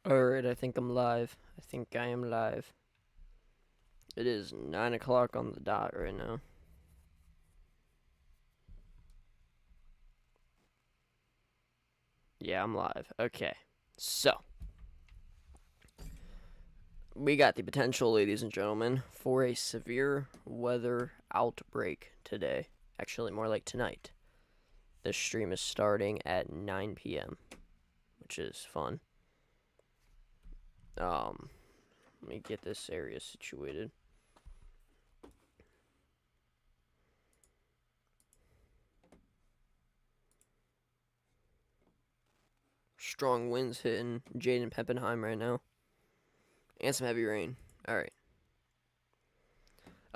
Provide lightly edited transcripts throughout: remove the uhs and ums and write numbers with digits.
Alright, I think I'm live. I think I am live. It is 9 o'clock on the dot right now. Yeah, I'm live. Okay. So, we got the potential, ladies and gentlemen, for a severe weather outbreak today. Actually, more like tonight. This stream is starting at 9 p.m., which is fun. Let me get this area situated. Strong winds hitting Jaden Peppenheim right now. And some heavy rain. Alright.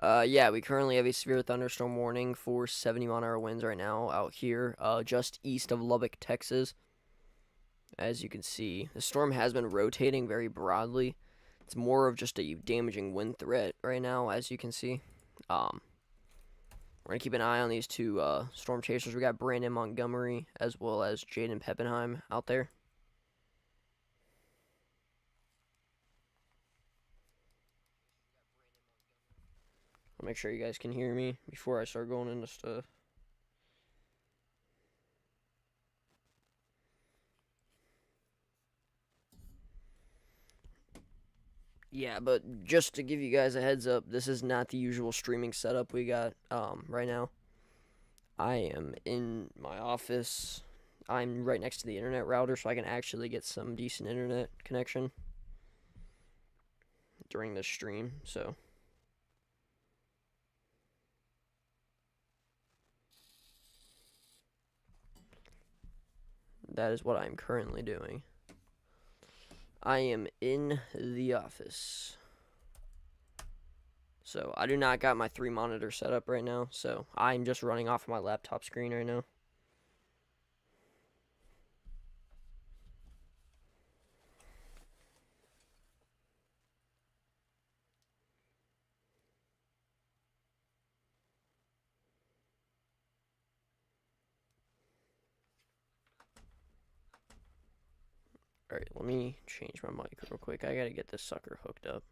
Yeah, we currently have a severe thunderstorm warning for 70-mile-an-hour winds right now out here, just east of Lubbock, Texas. As you can see, the storm has been rotating very broadly. It's more of just a damaging wind threat right now, as you can see. We're gonna keep an eye on these two storm chasers. We got Brandon Montgomery as well as Jaden Peppenheim out there. I'll make sure you guys can hear me before I start going into stuff. Yeah, but just to give you guys a heads up, this is not the usual streaming setup we got right now. I am in my office. I'm right next to the internet router, so I can actually get some decent internet connection during this stream. So that is what I'm currently doing. I am in the office. So I do not got my 3 monitor set up right now, so I'm just running off my laptop screen right now. Alright, let me change my mic real quick. I gotta get this sucker hooked up.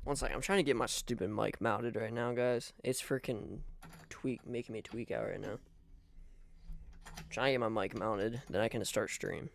One second, I'm trying to get my stupid mic mounted right now, guys. It's freaking making me tweak out right now. I'm trying to get my mic mounted, then I can start stream.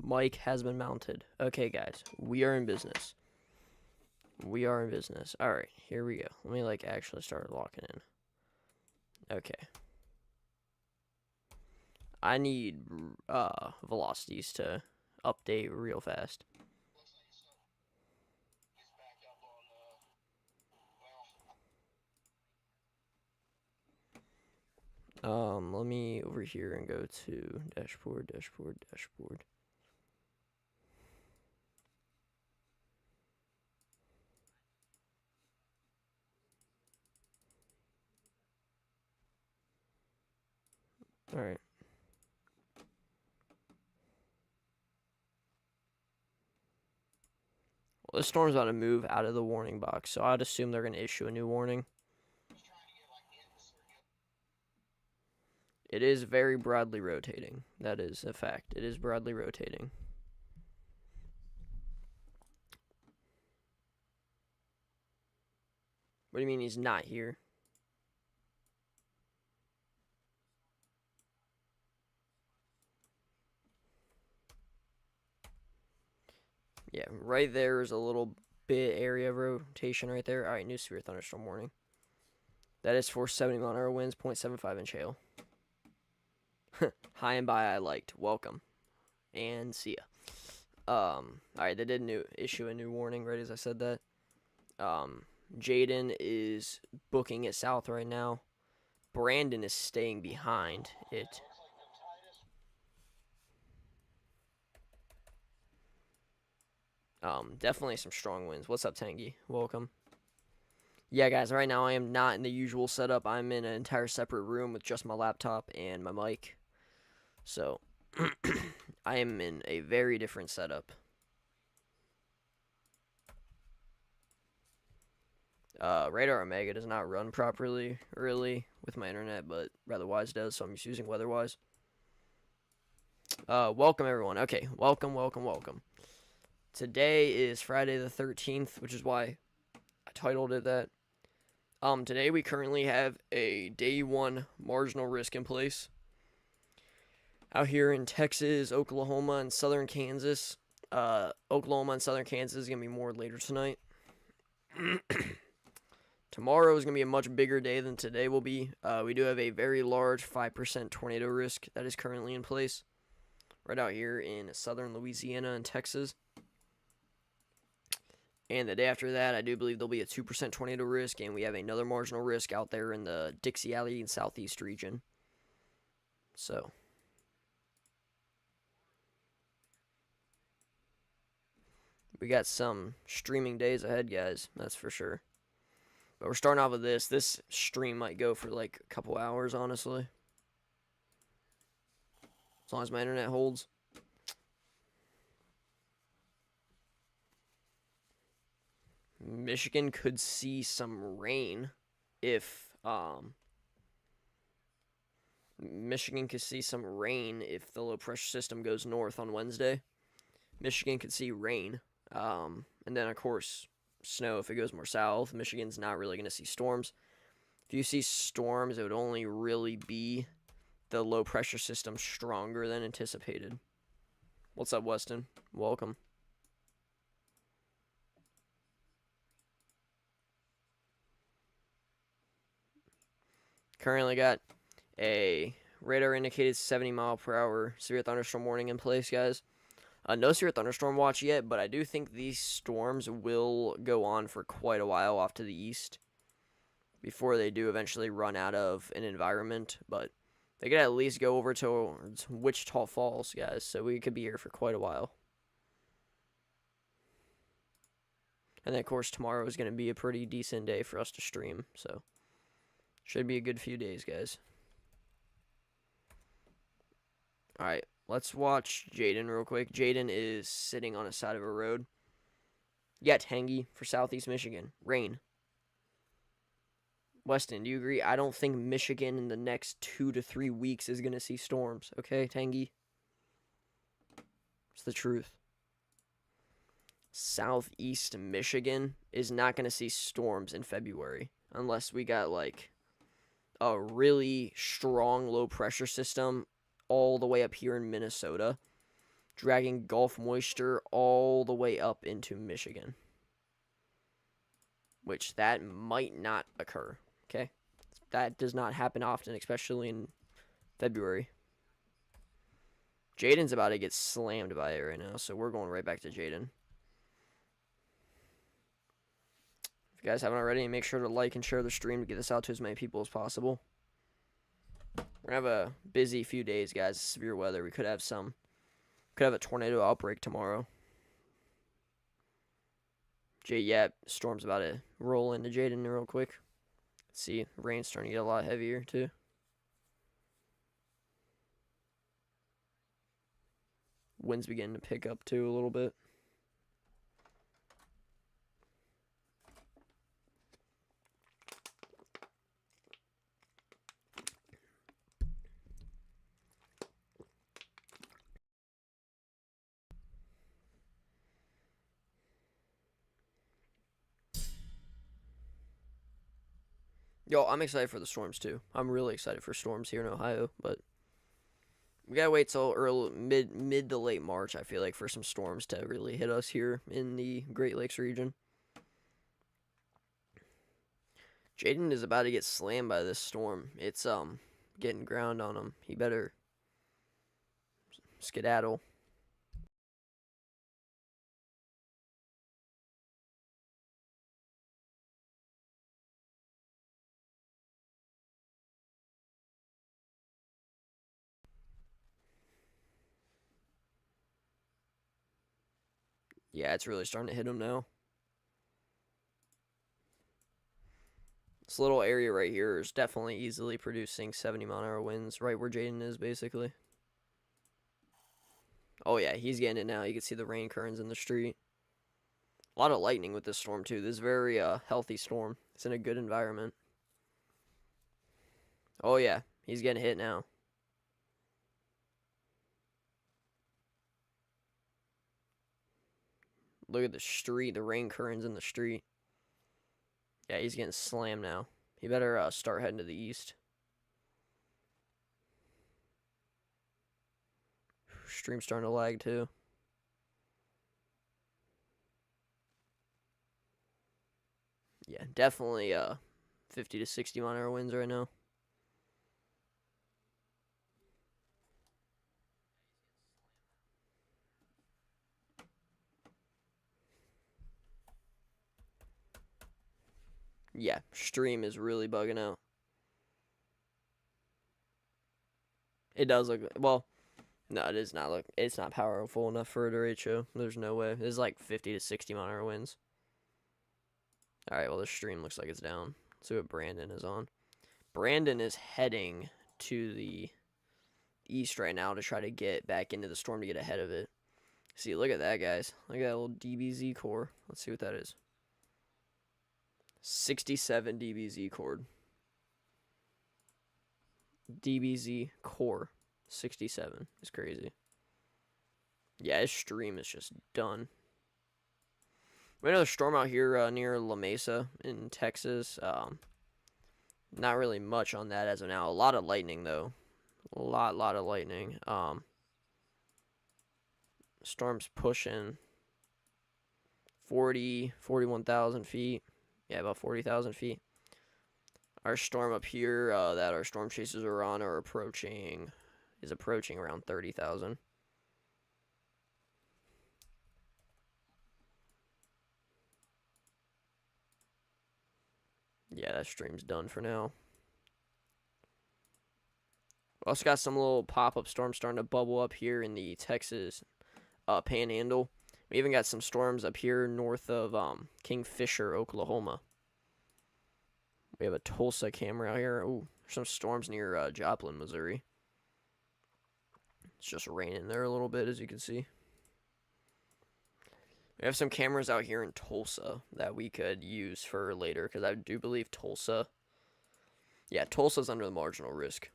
Mic has been mounted. Okay, guys, we are in business. We are in business. All right, here we go. Let me like actually start locking in. Okay. I need velocities to update real fast. Let me over here and go to dashboard. All right. Well, this storm's about to move out of the warning box, so I'd assume they're going to issue a new warning. It is very broadly rotating. That is a fact. It is broadly rotating. What do you mean he's not here? Yeah, right there is a little bit area of rotation right there. All right, new severe thunderstorm warning. That is for 70 mile-an-hour winds, 0.75 inch hail. High and by I liked. Welcome. And see ya. Alright, they did issue a new warning right as I said that. Jaden is booking it south right now. Brandon is staying behind it. Definitely some strong winds. What's up, Tangy? Welcome. Yeah, guys, right now I am not in the usual setup. I'm in an entire separate room with just my laptop and my mic. So, I am in a very different setup. Radar Omega does not run properly, really, with my internet, but Weatherwise does, so I'm just using Weatherwise. Welcome, everyone. Okay, welcome. Today is Friday the 13th, which is why I titled it that. Today we currently have a day 1 marginal risk in place. Out here in Texas, Oklahoma, and southern Kansas. Oklahoma and southern Kansas is going to be more later tonight. Tomorrow is going to be a much bigger day than today will be. We do have a very large 5% tornado risk that is currently in place. Right out here in southern Louisiana and Texas. And the day after that, I do believe there'll be a 2% tornado risk, and we have another marginal risk out there in the Dixie Alley and Southeast region. So, we got some streaming days ahead, guys, that's for sure. But we're starting off with this. This stream might go for like a couple hours, honestly. As long as my internet holds. Michigan could see some rain if Michigan could see some rain if the low pressure system goes north on Wednesday. Michigan could see rain. And then of course snow if it goes more south. Michigan's not really going to see storms. If you see storms, it would only really be the low pressure system stronger than anticipated. What's up, Weston? Welcome. Currently got a radar indicated 70 mile per hour severe thunderstorm warning in place, guys. No severe thunderstorm watch yet, but I do think these storms will go on for quite a while off to the east before they do eventually run out of an environment. But they could at least go over towards Wichita Falls, guys, so we could be here for quite a while. And then, of course, tomorrow is going to be a pretty decent day for us to stream, so should be a good few days, guys. Alright, let's watch Jaden real quick. Jaden is sitting on a side of a road. Yeah, tangy for southeast Michigan. Rain. Weston, do you agree? I don't think Michigan in the next 2 to 3 weeks is going to see storms. Okay, tangy? It's the truth. Southeast Michigan is not going to see storms in February unless we got like a really strong low pressure system all the way up here in Minnesota, dragging Gulf moisture all the way up into Michigan, which that might not occur. Okay, that does not happen often, especially in February. Jaden's about to get slammed by it right now, so we're going right back to Jaden. If you guys haven't already, make sure to like and share the stream to get this out to as many people as possible. We're going to have a busy few days, guys. Severe weather. We could have a tornado outbreak tomorrow. Storm's about to roll into Jaden real quick. Let's see, rain's starting to get a lot heavier, too. Wind's beginning to pick up, too, a little bit. Yo, I'm excited for the storms, too. I'm really excited for storms here in Ohio, but we gotta wait till early, mid to late March, I feel like, for some storms to really hit us here in the Great Lakes region. Jaden is about to get slammed by this storm. It's getting ground on him. He better skedaddle. Yeah, it's really starting to hit him now. This little area right here is definitely easily producing 70 mile an hour winds, right where Jaden is, basically. Oh, yeah, he's getting it now. You can see the rain currents in the street. A lot of lightning with this storm, too. This is a very healthy storm. It's in a good environment. Oh, yeah, he's getting hit now. Look at the street, the rain currents in the street. Yeah, he's getting slammed now. He better start heading to the east. Stream's starting to lag, too. Yeah, definitely 50 to 60 mile an hour winds right now. Yeah, stream is really bugging out. It does look, well, no, it is not look, it's not powerful enough for a derecho. There's no way. It's like 50 to 60 mile an hour winds. Alright, well, the stream looks like it's down. Let's see what Brandon is on. Brandon is heading to the east right now to try to get back into the storm to get ahead of it. See, look at that, guys. Look at that little DBZ core. Let's see what that is. 67 DBZ cord. DBZ core 67 is crazy. Yeah, his stream is just done. We had another storm out here near La Mesa in Texas. Not really much on that as of now. A lot of lightning, though. A lot of lightning. Storm's pushing 41,000 feet. Yeah, about 40,000 feet. Our storm up here that our storm chasers are on is approaching around 30,000. Yeah, that stream's done for now. We also got some little pop-up storms starting to bubble up here in the Texas panhandle. We even got some storms up here north of Kingfisher, Oklahoma. We have a Tulsa camera out here. Ooh, there's some storms near Joplin, Missouri. It's just raining there a little bit, as you can see. We have some cameras out here in Tulsa that we could use for later, because I do believe Tulsa... Yeah, Tulsa's under the marginal risk.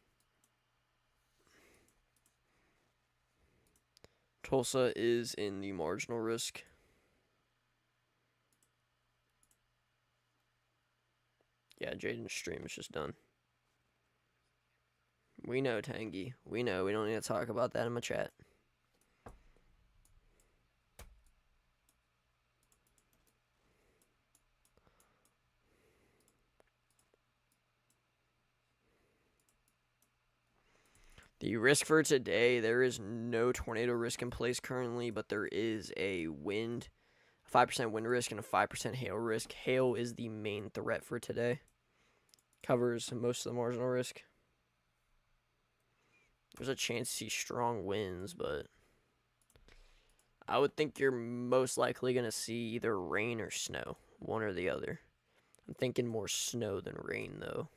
Tulsa is in the marginal risk. Yeah, Jaden's stream is just done. We know, Tangy. We know. We don't need to talk about that in my chat. The risk for today, there is no tornado risk in place currently, but there is a 5% wind risk and a 5% hail risk. Hail is the main threat for today. Covers most of the marginal risk. There's a chance to see strong winds, but I would think you're most likely going to see either rain or snow, one or the other. I'm thinking more snow than rain, though.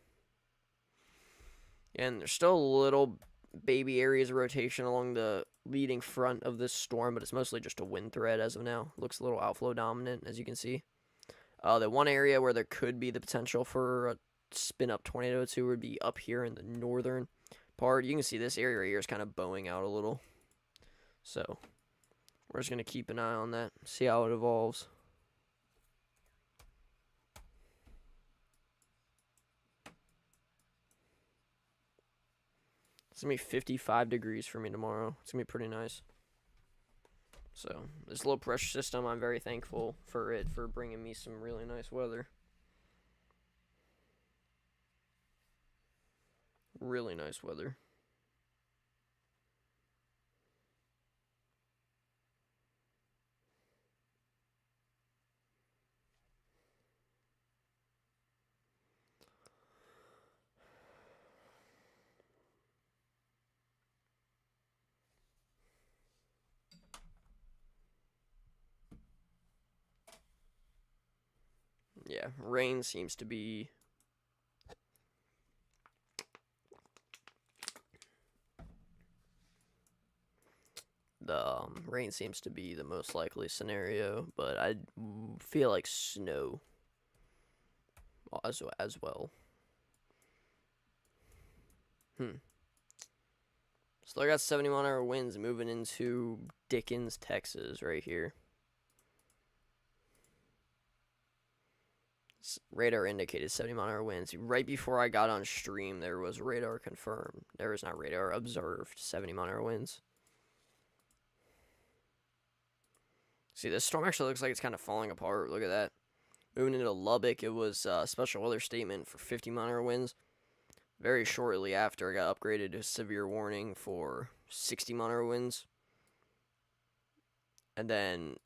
And there's still a little baby areas of rotation along the leading front of this storm, but it's mostly just a wind threat as of now. Looks a little outflow dominant, as you can see. The one area where there could be the potential for a spin-up tornado too would be up here in the northern part. You can see this area right here is kind of bowing out a little. So we're just going to keep an eye on that, see how it evolves. It's going to be 55 degrees for me tomorrow. It's going to be pretty nice. So this low pressure system, I'm very thankful for it for bringing me some really nice weather. Really nice weather. Yeah, rain seems to be the most likely scenario, but I feel like snow as well. Still got 70-mile-an-hour winds moving into Dickens, Texas, right here. Radar indicated 70-mile-an-hour winds. Right before I got on stream, there was radar confirmed. There was not radar observed 70-mile-an-hour winds. See, this storm actually looks like it's kind of falling apart. Look at that. Moving into Lubbock, it was a special weather statement for 50-mile-an-hour winds. Very shortly after, I got upgraded to severe warning for 60-mile-an-hour winds. And then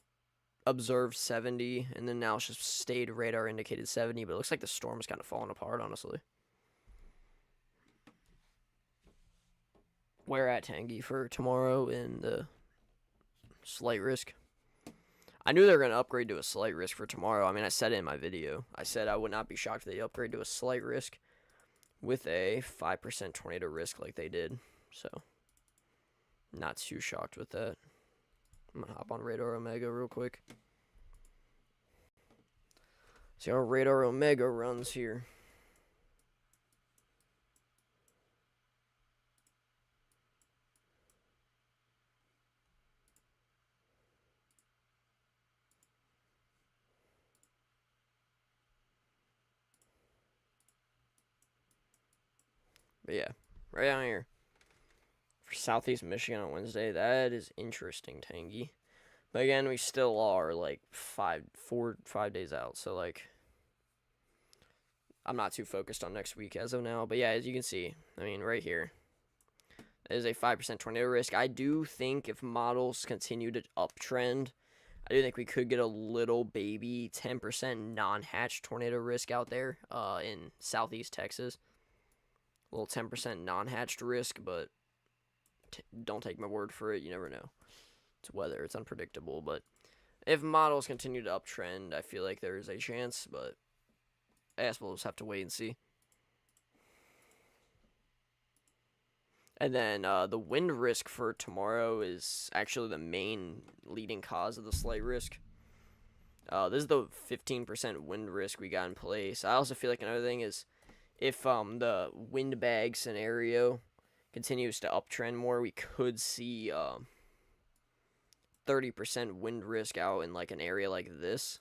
observed 70, and then now it's just stayed radar indicated 70, but it looks like the storm's kind of falling apart, honestly. Where at, Tangy, for tomorrow in the slight risk? I knew they were going to upgrade to a slight risk for tomorrow. I mean, I said it in my video. I said I would not be shocked if they upgrade to a slight risk with a 5% tornado risk like they did. So, not too shocked with that. I'm going to hop on Radar Omega real quick. See how Radar Omega runs here. But yeah, right down here. For Southeast Michigan on Wednesday, that is interesting, Tangy. But again, we still are like 5 days out. So like, I'm not too focused on next week as of now. But yeah, as you can see, I mean, right here, there's a 5% tornado risk. I do think if models continue to uptrend, I do think we could get a little baby 10% non-hatched tornado risk out there in southeast Texas. A little 10% non-hatched risk, but don't take my word for it. You never know. It's weather. It's unpredictable. But if models continue to uptrend, I feel like there is a chance. But I guess we'll just have to wait and see. And then the wind risk for tomorrow is actually the main leading cause of the slight risk. This is the 15% wind risk we got in place. I also feel like another thing is if the windbag scenario continues to uptrend more, we could see 30% wind risk out in like an area like this.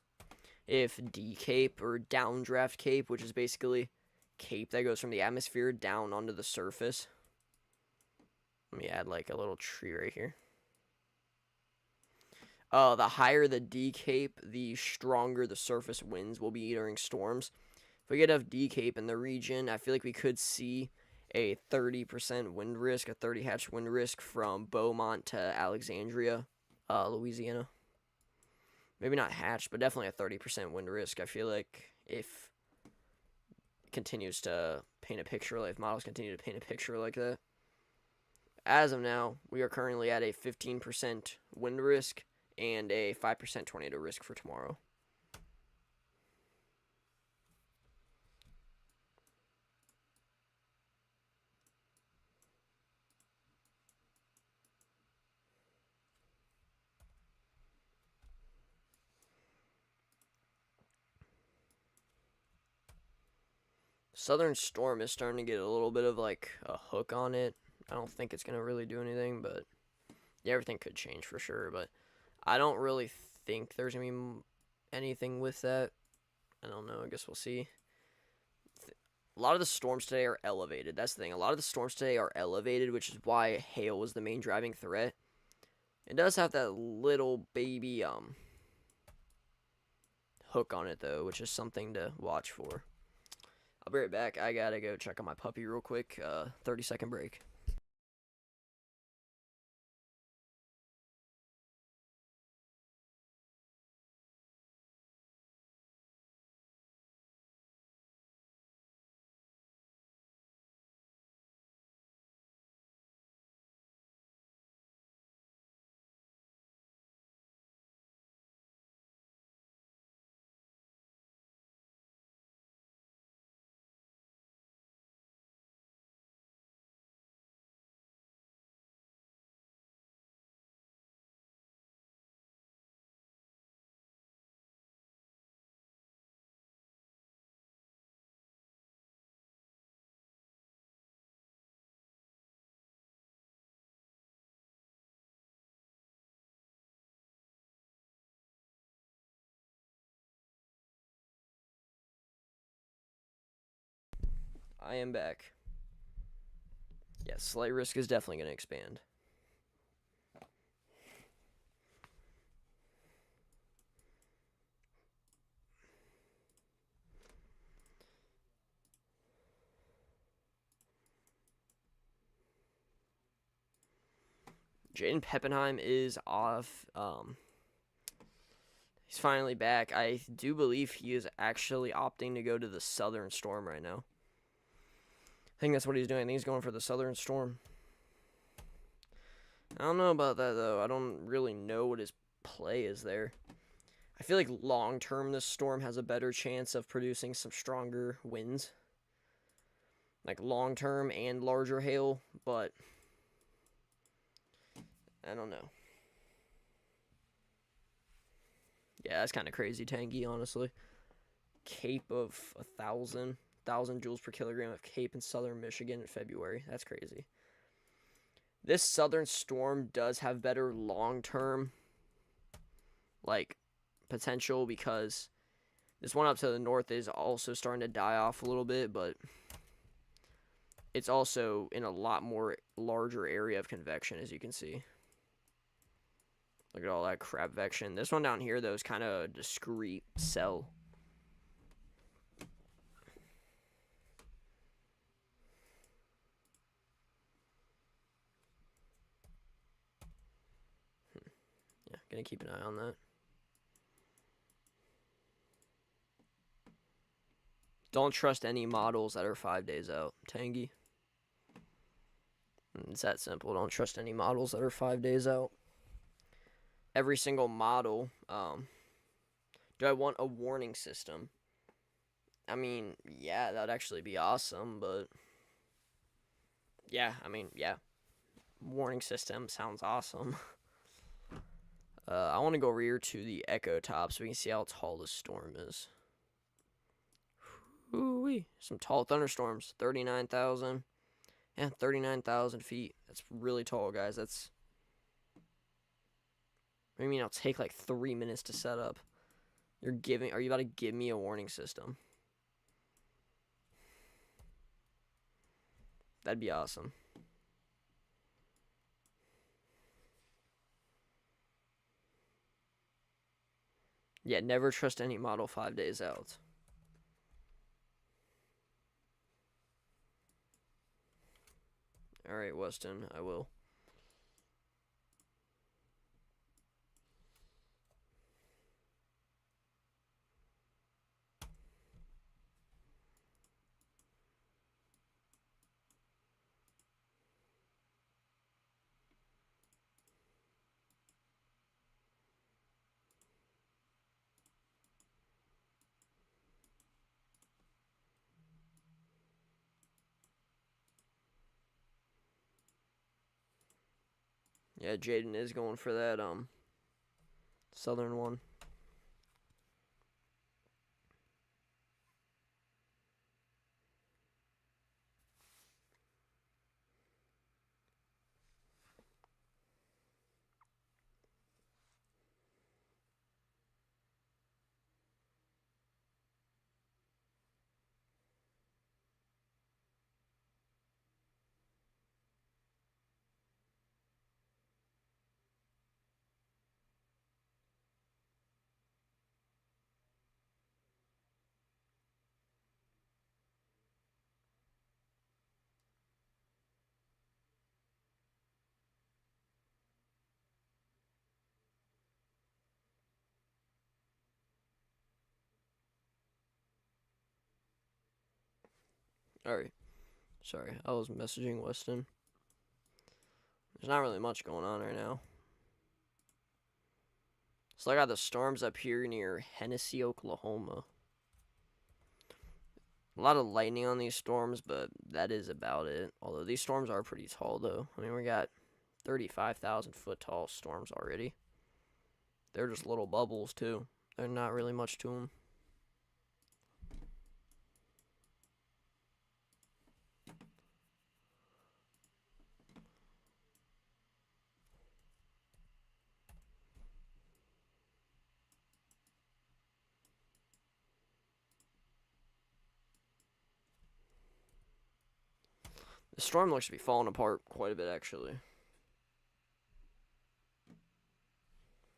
If D-Cape or downdraft Cape, which is basically Cape that goes from the atmosphere down onto the surface. Let me add like a little tree right here. The higher the D-Cape, the stronger the surface winds will be during storms. If we get enough D-Cape in the region, I feel like we could see a 30% wind risk, a 30 hatch wind risk from Beaumont to Alexandria, Louisiana. Maybe not hatched, but definitely a 30% wind risk. I feel like if it continues to paint a picture, like if models continue to paint a picture like that. As of now, we are currently at a 15% wind risk and a 5% tornado risk for tomorrow. Southern storm is starting to get a little bit of like a hook on it. I don't think it's going to really do anything, but yeah, everything could change for sure. But I don't really think there's going to be anything with that. I don't know. I guess we'll see. A lot of the storms today are elevated. That's the thing. A lot of the storms today are elevated, which is why hail is the main driving threat. It does have that little baby hook on it, though, which is something to watch for. I'll be right back. I gotta go check on my puppy real quick. 30-second break. I am back. Yes, slight risk is definitely going to expand. Jaden Peppenheim is off. He's finally back. I do believe he is actually opting to go to the Southern Storm right now. I think that's what he's doing. I think he's going for the Southern Storm. I don't know about that, though. I don't really know what his play is there. I feel like long-term, this storm has a better chance of producing some stronger winds. Like long-term and larger hail, but I don't know. Yeah, that's kind of crazy, Tangy, honestly. Cape of 1,000 joules per kilogram of Cape in southern Michigan in February. That's crazy. This southern storm does have better long-term, like, potential because this one up to the north is also starting to die off a little bit, but it's also in a lot more larger area of convection, as you can see. Look at all that crap vection. This one down here, though, is kind of a discreet cell. Yeah, gonna keep an eye on that. Don't trust any models that are 5 days out, Tangy. It's that simple. Don't trust any models that are 5 days out. Every single model. Do I want a warning system? I mean, yeah, that'd actually be awesome, but yeah, I mean, yeah. Warning system sounds awesome. I want to go rear to the Echo Top so we can see how tall the storm is. Ooh-wee. Some tall thunderstorms. 39,000. Yeah, 39,000 feet. That's really tall, guys. That's... I mean, it'll take like 3 minutes to set up. Are you about to give me a warning system? That'd be awesome. Yeah, never trust any model 5 days out. Alright, Weston, I will. Yeah, Jaden is going for that southern one. Alright. Sorry, I was messaging Weston. There's not really much going on right now. So I got the storms up here near Hennessy, Oklahoma. A lot of lightning on these storms, but that is about it. Although these storms are pretty tall, though. I mean, we got 35,000 foot tall storms already. They're just little bubbles, too. They're not really much to them. The storm looks to be falling apart quite a bit, actually.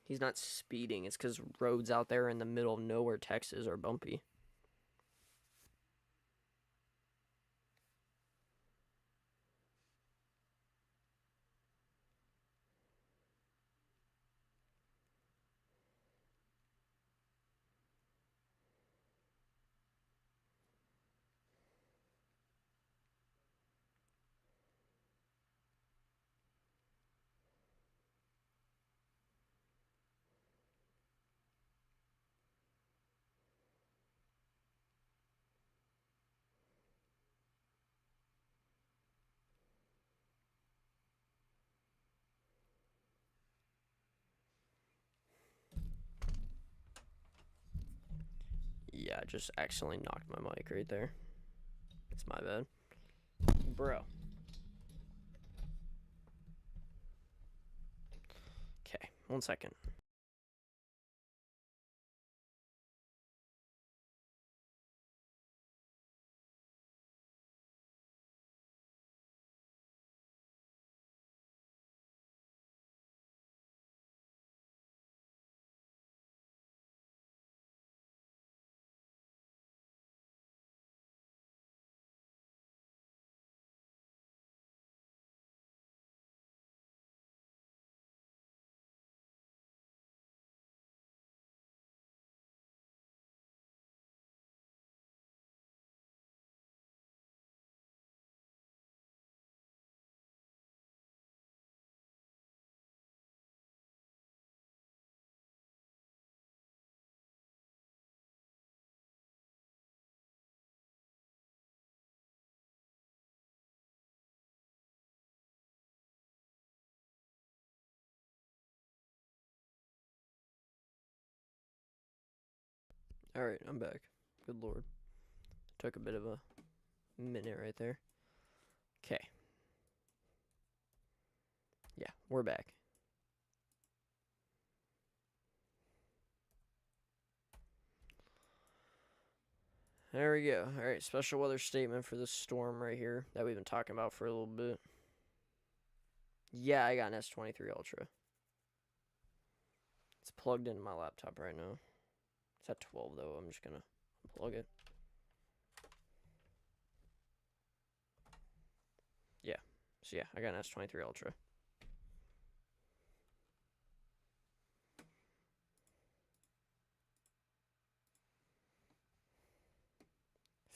He's not speeding. It's because roads out there in the middle of nowhere, Texas, are bumpy. Yeah, I just accidentally knocked my mic right there. It's my bad. Bro. Okay, 1 second. Alright, I'm back. Good lord. Took a bit of a minute right there. Okay. Yeah, we're back. There we go. Alright, special weather statement for this storm right here that we've been talking about for a little bit. Yeah, I got an S23 Ultra. It's plugged into my laptop right now. It's at 12 though. I'm just gonna unplug it. Yeah. So yeah, I got an S23 Ultra.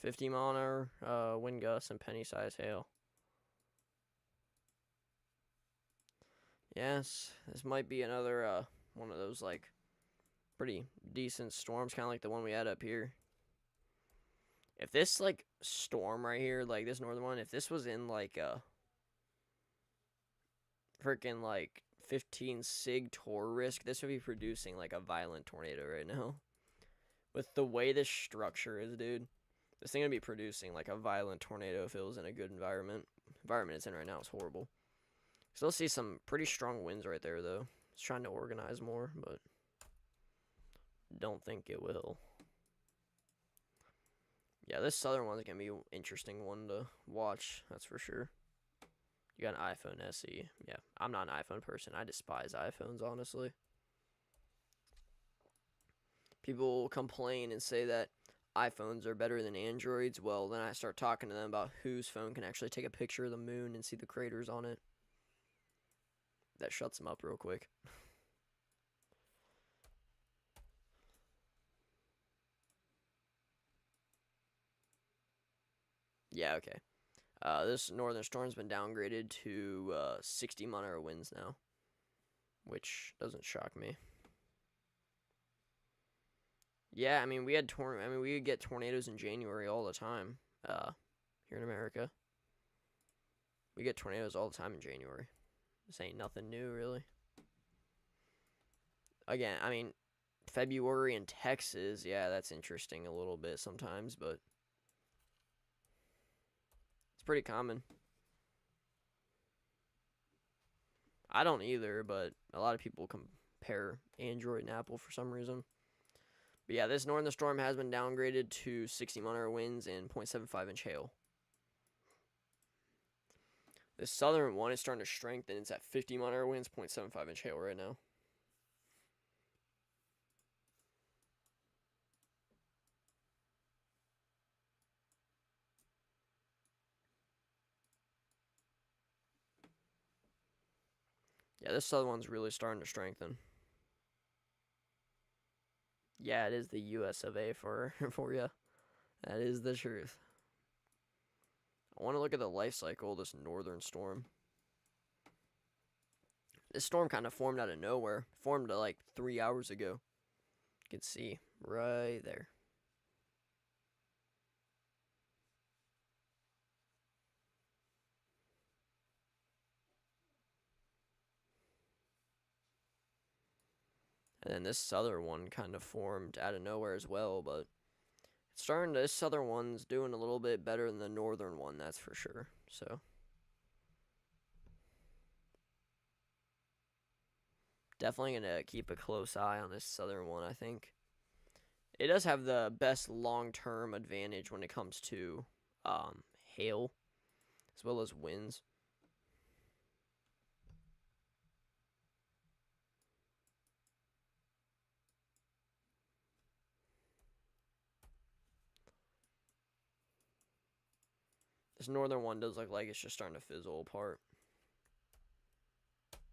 $50-mile-an-hour wind gusts and penny-sized hail. Yes, this might be another one of those like pretty decent storms, kind of like the one we had up here. If this like storm right here, like this northern one, if this was in like a freaking like 15 sig torr risk, this would be producing like a violent tornado right now. With the way this structure is, dude, this thing would be producing like a violent tornado if it was in a good environment. Environment it's in right now is horrible. Still see some pretty strong winds right there though. It's trying to organize more, but don't think it will. Yeah, this southern one's gonna be an interesting one to watch, that's for sure. You got an iPhone SE. Yeah, I'm not an iPhone person. I despise iPhones, honestly. People complain and say that iPhones are better than Androids. Well, then I start talking to them about whose phone can actually take a picture of the moon and see the craters on it. That shuts them up real quick. Yeah, okay. This northern storm's been downgraded to 60-mile-an-hour winds now, which doesn't shock me. Yeah, I mean we would get tornadoes in January all the time. Here in America, we get tornadoes all the time in January. This ain't nothing new, really. Again, I mean, February in Texas, yeah, that's interesting a little bit sometimes, but it's pretty common. I don't either, but a lot of people compare Android and Apple for some reason. But yeah, this northern storm has been downgraded to 60-mile-an-hour winds and 0.75-inch hail. The southern one is starting to strengthen. It's at 50-mile-an-hour winds, 0.75-inch hail right now. Yeah, this southern one's really starting to strengthen. Yeah, it is the US of A for you. That is the truth. I want to look at the life cycle of this northern storm. This storm kind of formed out of nowhere. Formed like 3 hours ago. You can see right there. And then this southern one kind of formed out of nowhere as well, but it's starting to, this southern one's doing a little bit better than the northern one, that's for sure. So definitely gonna keep a close eye on this southern one, I think. It does have the best long-term advantage when it comes to hail as well as winds. This northern one does look like it's just starting to fizzle apart.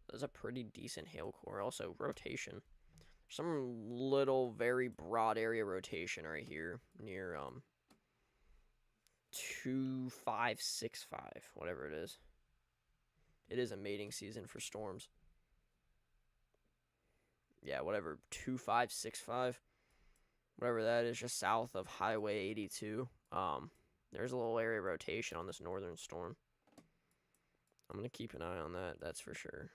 There's a pretty decent hail core. Also, rotation. Some little, very broad area rotation right here near 2565, whatever it is. It is a mating season for storms. Yeah, whatever, 2565, whatever that is, just south of Highway 82. There's a little area rotation on this northern storm. I'm going to keep an eye on that, that's for sure.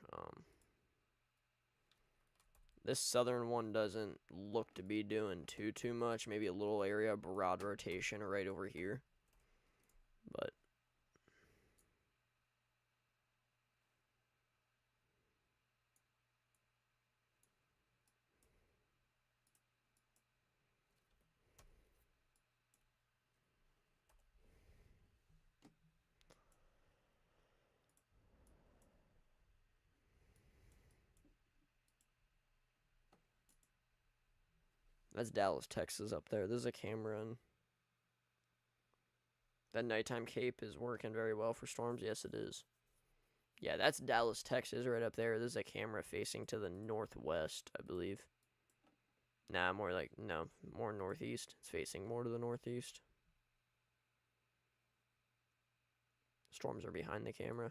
This southern one doesn't look to be doing too much. Maybe a little area broad rotation right over here. But that's Dallas, Texas up there. There's a camera, and that nighttime cape is working very well for storms. Yes, it is. Yeah, that's Dallas, Texas right up there. There's a camera facing to the northwest, I believe. Nah, more northeast. It's facing more to the northeast. Storms are behind the camera.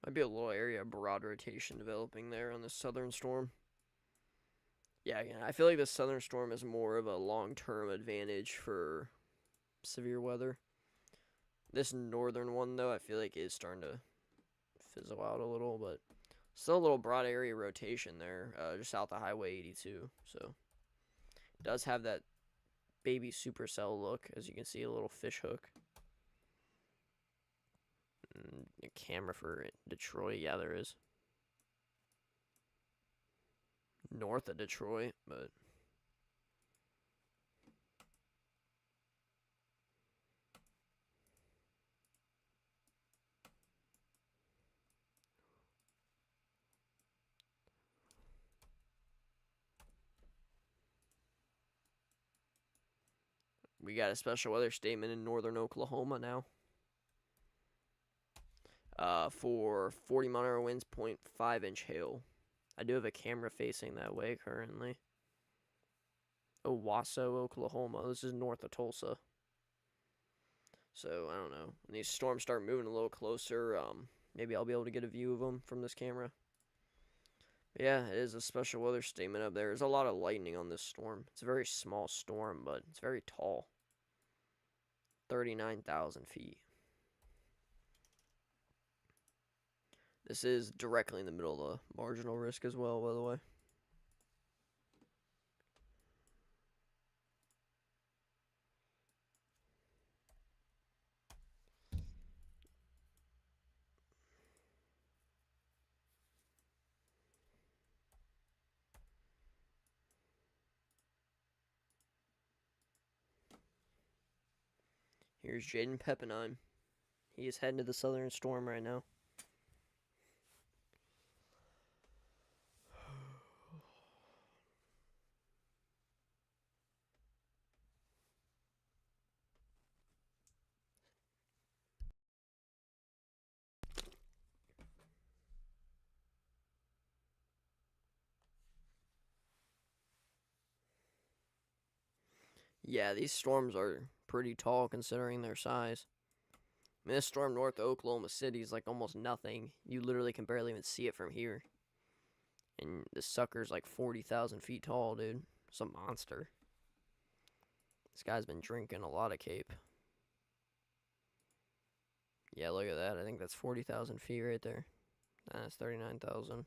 Might be a little area of broad rotation developing there on the southern storm. Yeah, again, I feel like the southern storm is more of a long-term advantage for severe weather. This northern one, though, I feel like is starting to fizzle out a little, but still a little broad area rotation there, just south of Highway 82. So it does have that baby supercell look, as you can see, a little fish hook. A camera for Detroit, yeah, there is. North of Detroit, but we got a special weather statement in northern Oklahoma now. For 40 mile an hour winds, 0.5 inch hail. I do have a camera facing that way currently. Owasso, Oklahoma. This is north of Tulsa. So, I don't know. When these storms start moving a little closer, maybe I'll be able to get a view of them from this camera. But yeah, it is a special weather statement up there. There's a lot of lightning on this storm. It's a very small storm, but it's very tall. 39,000 feet. This is directly in the middle of the marginal risk as well, by the way. Here's Jaden Peppenheim. He is heading to the southern storm right now. Yeah, these storms are pretty tall considering their size. I mean, this storm north of Oklahoma City is like almost nothing. You literally can barely even see it from here. And this sucker's like 40,000 feet tall, dude. It's a monster. This guy's been drinking a lot of Cape. Yeah, look at that. I think that's 40,000 feet right there. Nah, that's 39,000.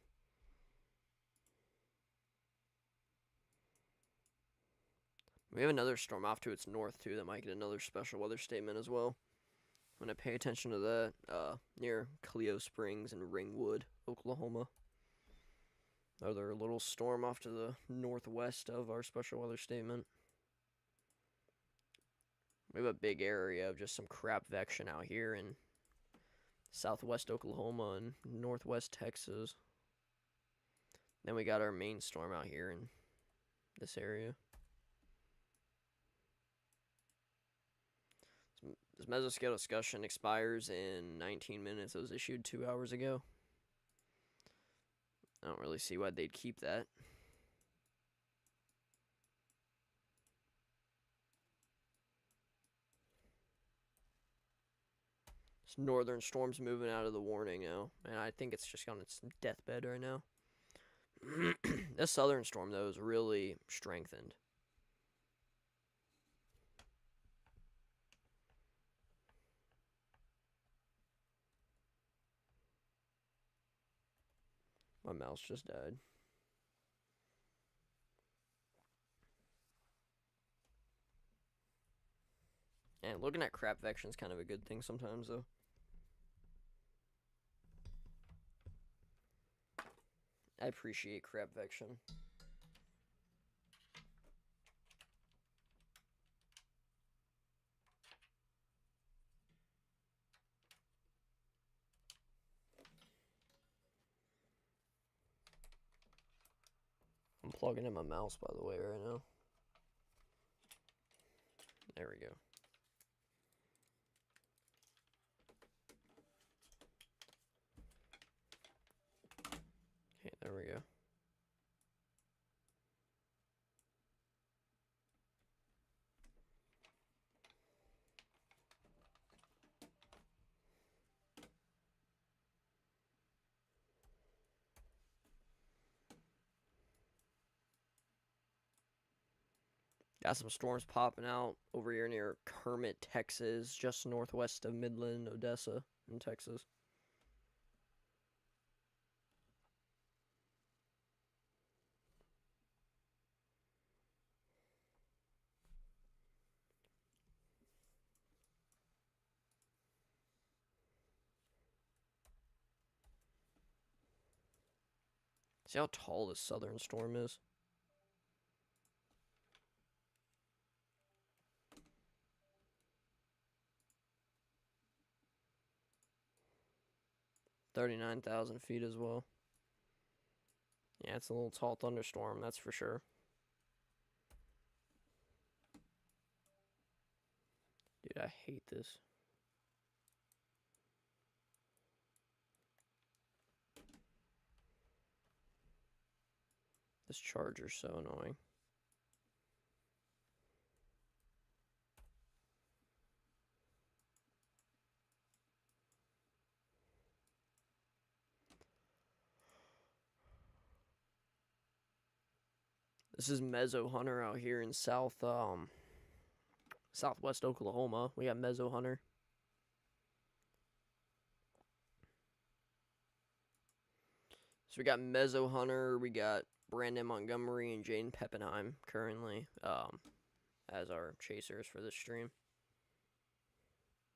We have another storm off to its north, too, that might get another special weather statement as well. I'm going to pay attention to that near Clio Springs and Ringwood, Oklahoma. Another little storm off to the northwest of our special weather statement. We have a big area of just some crap vection out here in southwest Oklahoma and northwest Texas. Then we got our main storm out here in this area. This mesoscale discussion expires in 19 minutes. It was issued 2 hours ago. I don't really see why they'd keep that. This northern storm's moving out of the warning now, and I think it's just on its deathbed right now. This southern storm, though, is really strengthened. My mouse just died. And looking at crap vection is kind of a good thing sometimes, though. I appreciate crap vection. I'm plugging in my mouse, by the way, right now. There we go. Okay, there we go. Got some storms popping out over here near Kermit, Texas, just northwest of Midland, Odessa, in Texas. See how tall this southern storm is? $39,000 feet as well. Yeah, it's a little tall thunderstorm, that's for sure. Dude, I hate this. This charger's so annoying. This is Mezzo Hunter out here in southwest Oklahoma. We got Mezzo Hunter. So we got Mezzo Hunter, we got Brandon Montgomery and Jane Peppenheim currently as our chasers for this stream.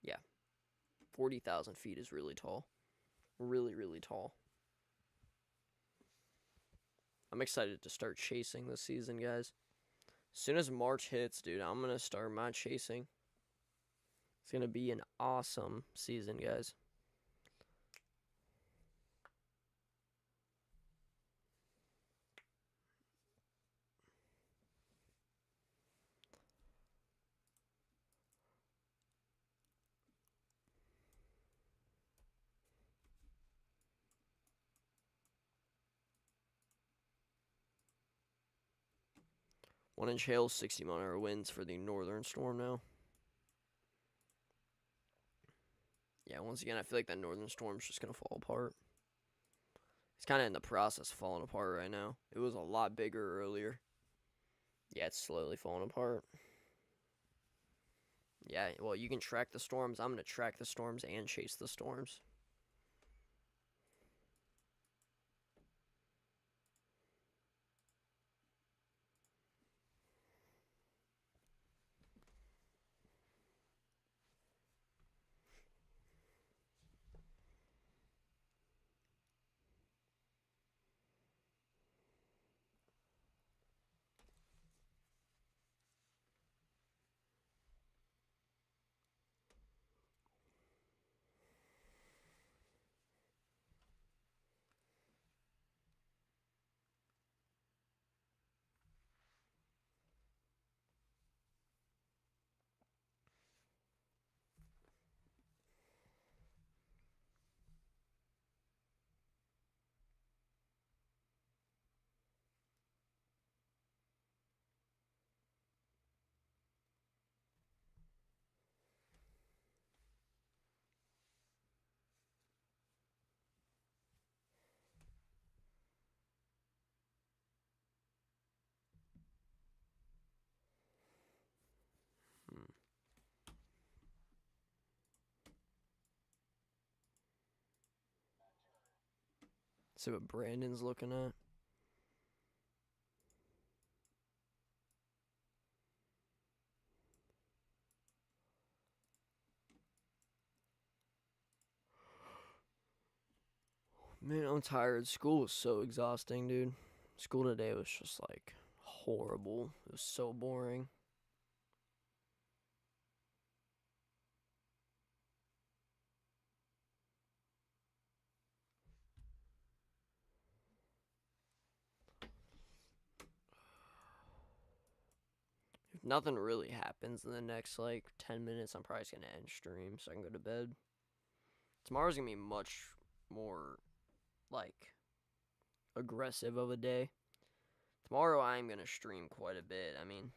Yeah. 40,000 feet is really tall. Really, really tall. I'm excited to start chasing this season, guys. As soon as March hits, dude, I'm going to start my chasing. It's going to be an awesome season, guys. One-inch hail, 60-mile-an-hour winds for the northern storm now. Yeah, once again, I feel like that northern storm's just going to fall apart. It's kind of in the process of falling apart right now. It was a lot bigger earlier. Yeah, it's slowly falling apart. Yeah, well, you can track the storms. I'm going to track the storms and chase the storms. See what Brandon's looking at. Man, I'm tired. School was so exhausting, dude. School today was just like horrible. It was so boring. If nothing really happens in the next like 10 minutes, I'm probably just gonna end stream so I can go to bed. Tomorrow's gonna be much more like aggressive of a day. Tomorrow I'm gonna stream quite a bit. I mean,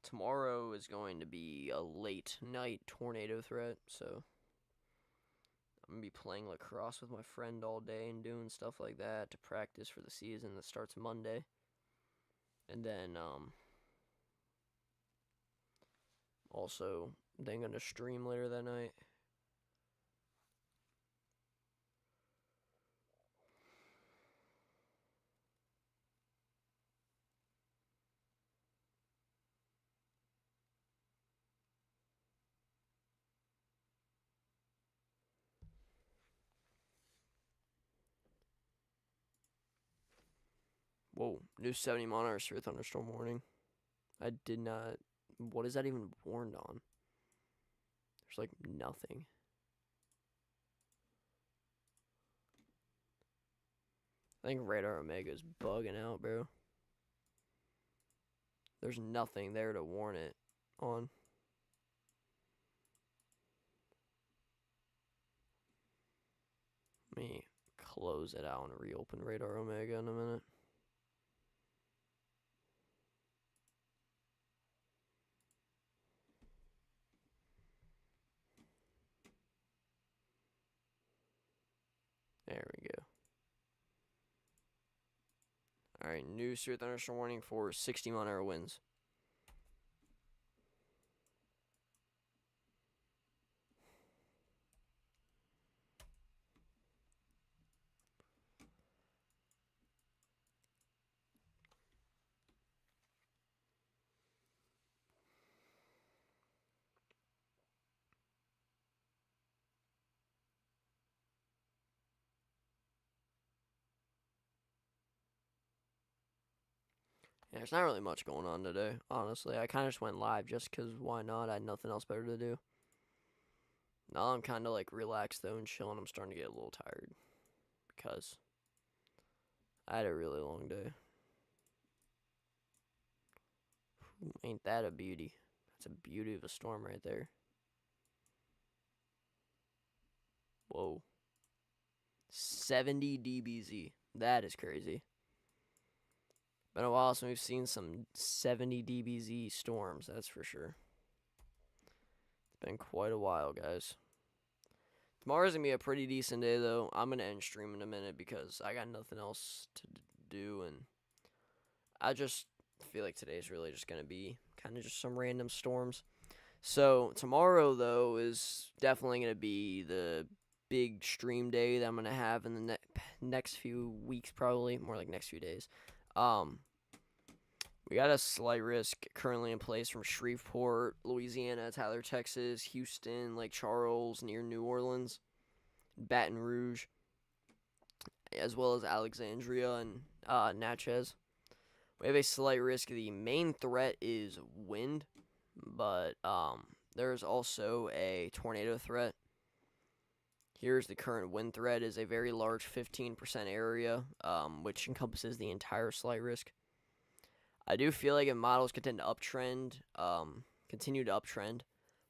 tomorrow is going to be a late night tornado threat, so I'm gonna be playing lacrosse with my friend all day and doing stuff like that to practice for the season that starts Monday. And then also then gonna stream later that night. Whoa, new 70 mile severe thunderstorm warning. I did not. What is that even warned on? There's like nothing. I think Radar Omega is bugging out, bro. There's nothing there to warn it on. Let me close it out and reopen Radar Omega in a minute. There we go. Alright, new severe thunderstorm warning for 60 mile an hour winds. Yeah, there's not really much going on today, honestly. I kind of just went live just because why not? I had nothing else better to do. Now I'm kind of like relaxed though and chilling. I'm starting to get a little tired because I had a really long day. Ooh, ain't that a beauty? That's a beauty of a storm right there. Whoa. 70 dBz. That is crazy. Been a while since we've seen some 70 dBz storms, that's for sure. It's been quite a while, guys. Tomorrow's gonna be a pretty decent day, though. I'm gonna end stream in a minute because I got nothing else to do, and I just feel like today's really just gonna be kind of just some random storms. So tomorrow, though, is definitely gonna be the big stream day that I'm gonna have in the next few weeks, probably more like next few days. We got a slight risk currently in place from Shreveport, Louisiana, Tyler, Texas, Houston, Lake Charles, near New Orleans, Baton Rouge, as well as Alexandria and Natchez. We have a slight risk. The main threat is wind, but there's also a tornado threat. Here's the current wind threat is a very large 15% area, which encompasses the entire slight risk. I do feel like if models continue to uptrend,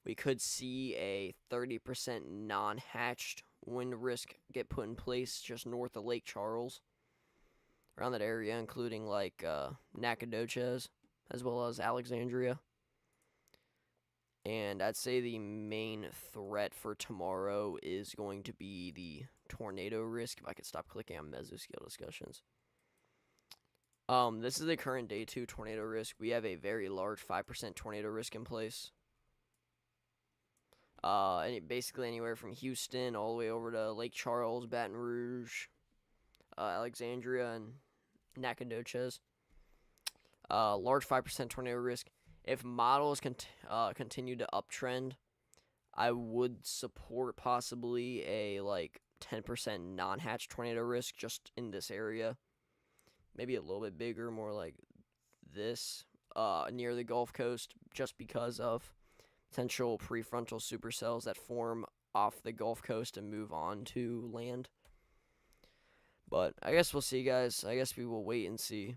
we could see a 30% non-hatched wind risk get put in place just north of Lake Charles, around that area, including like Nacogdoches as well as Alexandria. And I'd say the main threat for tomorrow is going to be the tornado risk. If I could stop clicking on mesoscale discussions. This is the current day 2 tornado risk. We have a very large 5% tornado risk in place. Basically anywhere from Houston all the way over to Lake Charles, Baton Rouge, Alexandria, and Nacogdoches. Large 5% tornado risk. If models continue to uptrend, I would support possibly a like 10% non-hatch tornado risk just in this area. Maybe a little bit bigger, more like this, near the Gulf Coast, just because of potential prefrontal supercells that form off the Gulf Coast and move on to land. But I guess we'll see, guys. I guess we will wait and see.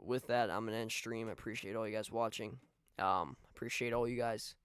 With that, I'm going to end stream. I appreciate all you guys watching. Appreciate all you guys